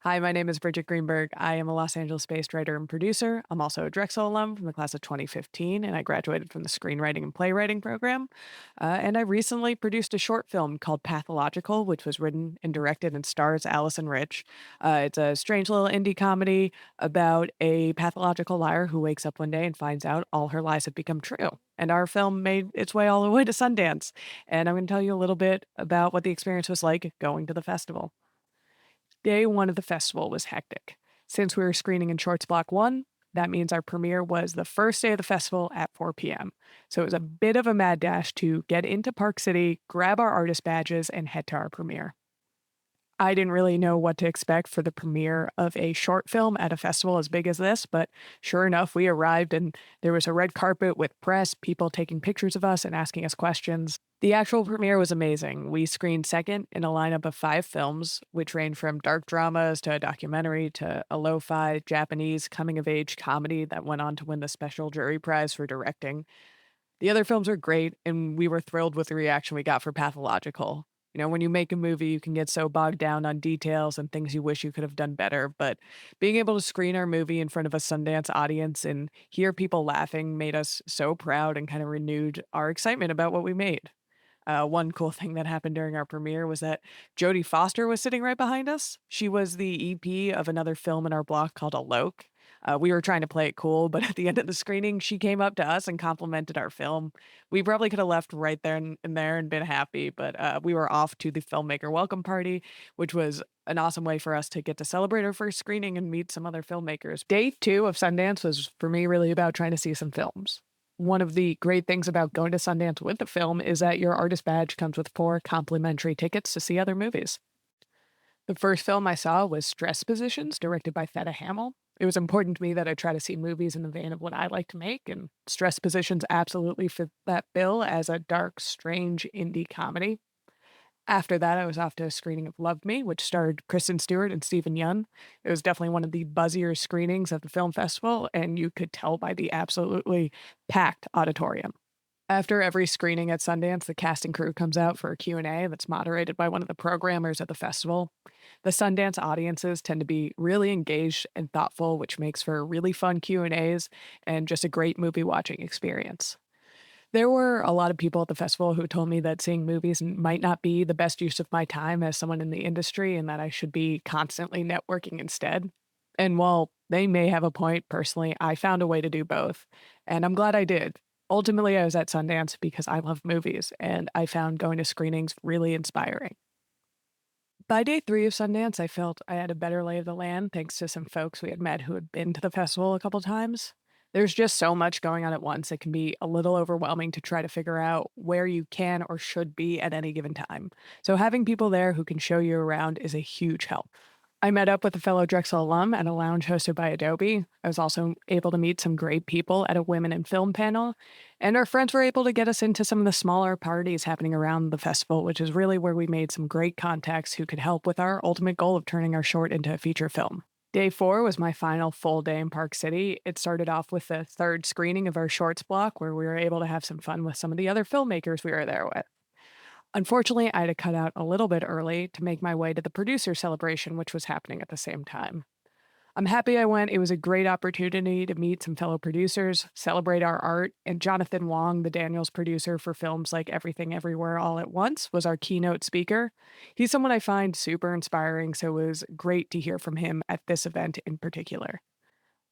Hi, my name is Bridget Greenberg. I am a Los Angeles-based writer and producer. I'm also a Drexel alum from the class of 2015, and I graduated from the screenwriting and playwriting program. And I recently produced a short film called Pathological, which was written and directed and stars Allison Rich. It's a strange little indie comedy about a pathological liar who wakes up one day and finds out all her lies have become true. And our film made its way all the way to Sundance. And I'm going to tell you a little bit about what the experience was like going to the festival. Day one of the festival was hectic. Since we were screening in Shorts Block 1, that means our premiere was the first day of the festival at 4 p.m. So it was a bit of a mad dash to get into Park City, grab our artist badges, and head to our premiere. I didn't really know what to expect for the premiere of a short film at a festival as big as this, but sure enough, we arrived and there was a red carpet with press, people taking pictures of us and asking us questions. The actual premiere was amazing. We screened second in a lineup of 5 films, which ranged from dark dramas to a documentary to a lo-fi Japanese coming-of-age comedy that went on to win the special jury prize for directing. The other films were great, and we were thrilled with the reaction we got for Pathological. You know, when you make a movie, you can get so bogged down on details and things you wish you could have done better. But being able to screen our movie in front of a Sundance audience and hear people laughing made us so proud and kind of renewed our excitement about what we made. One cool thing that happened during our premiere was that Jodie Foster was sitting right behind us. She was the EP of another film in our block called Alok. We were trying to play it cool, but at the end of the screening, she came up to us and complimented our film. We probably could have left right there and there and been happy, but we were off to the filmmaker welcome party, which was an awesome way for us to get to celebrate our first screening and meet some other filmmakers. Day two of Sundance was for me really about trying to see some films. One of the great things about going to Sundance with the film is that your artist badge comes with 4 complimentary tickets to see other movies. The first film I saw was Stress Positions, directed by Theta Hamill. It was important to me that I try to see movies in the vein of what I like to make, and Stress Positions absolutely fit that bill as a dark, strange indie comedy. After that, I was off to a screening of Love Me, which starred Kristen Stewart and Stephen Yeun. It was definitely one of the buzzier screenings of the film festival, and you could tell by the absolutely packed auditorium. After every screening at Sundance, the cast and crew comes out for a Q&A that's moderated by one of the programmers at the festival. The Sundance audiences tend to be really engaged and thoughtful, which makes for really fun Q&As and just a great movie watching experience. There were a lot of people at the festival who told me that seeing movies might not be the best use of my time as someone in the industry and that I should be constantly networking instead. And while they may have a point, personally, I found a way to do both. And I'm glad I did. Ultimately, I was at Sundance because I love movies, and I found going to screenings really inspiring. By day 3 of Sundance, I felt I had a better lay of the land thanks to some folks we had met who had been to the festival a couple times. There's just so much going on at once, it can be a little overwhelming to try to figure out where you can or should be at any given time. So having people there who can show you around is a huge help. I met up with a fellow Drexel alum at a lounge hosted by Adobe. I was also able to meet some great people at a women in film panel, and our friends were able to get us into some of the smaller parties happening around the festival, which is really where we made some great contacts who could help with our ultimate goal of turning our short into a feature film. Day 4 was my final full day in Park City. It started off with the third screening of our shorts block, where we were able to have some fun with some of the other filmmakers we were there with. Unfortunately, I had to cut out a little bit early to make my way to the producer celebration, which was happening at the same time. I'm happy I went. It was a great opportunity to meet some fellow producers, celebrate our art, and Jonathan Wong, the Daniels producer for films like Everything Everywhere All at Once, was our keynote speaker. He's someone I find super inspiring, so it was great to hear from him at this event in particular.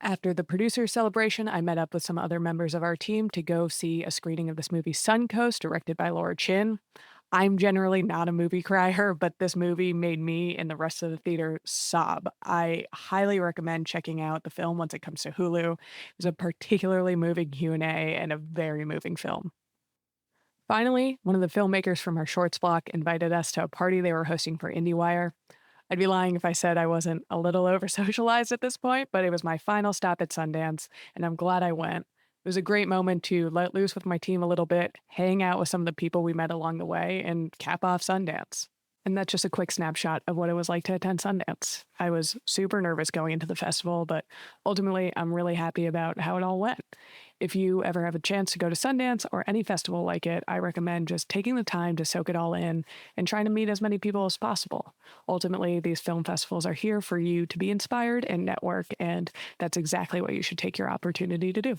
After the producer celebration, I met up with some other members of our team to go see a screening of this movie Suncoast, directed by Laura Chin. I'm generally not a movie crier, but this movie made me and the rest of the theater sob. I highly recommend checking out the film once it comes to Hulu. It was a particularly moving Q&A and a very moving film. Finally, one of the filmmakers from our shorts block invited us to a party they were hosting for IndieWire. I'd be lying if I said I wasn't a little over socialized at this point, but it was my final stop at Sundance, and I'm glad I went. It was a great moment to let loose with my team a little bit, hang out with some of the people we met along the way, and cap off Sundance. And that's just a quick snapshot of what it was like to attend Sundance. I was super nervous going into the festival, but ultimately, I'm really happy about how it all went. If you ever have a chance to go to Sundance or any festival like it, I recommend just taking the time to soak it all in and trying to meet as many people as possible. Ultimately, these film festivals are here for you to be inspired and network, and that's exactly what you should take your opportunity to do.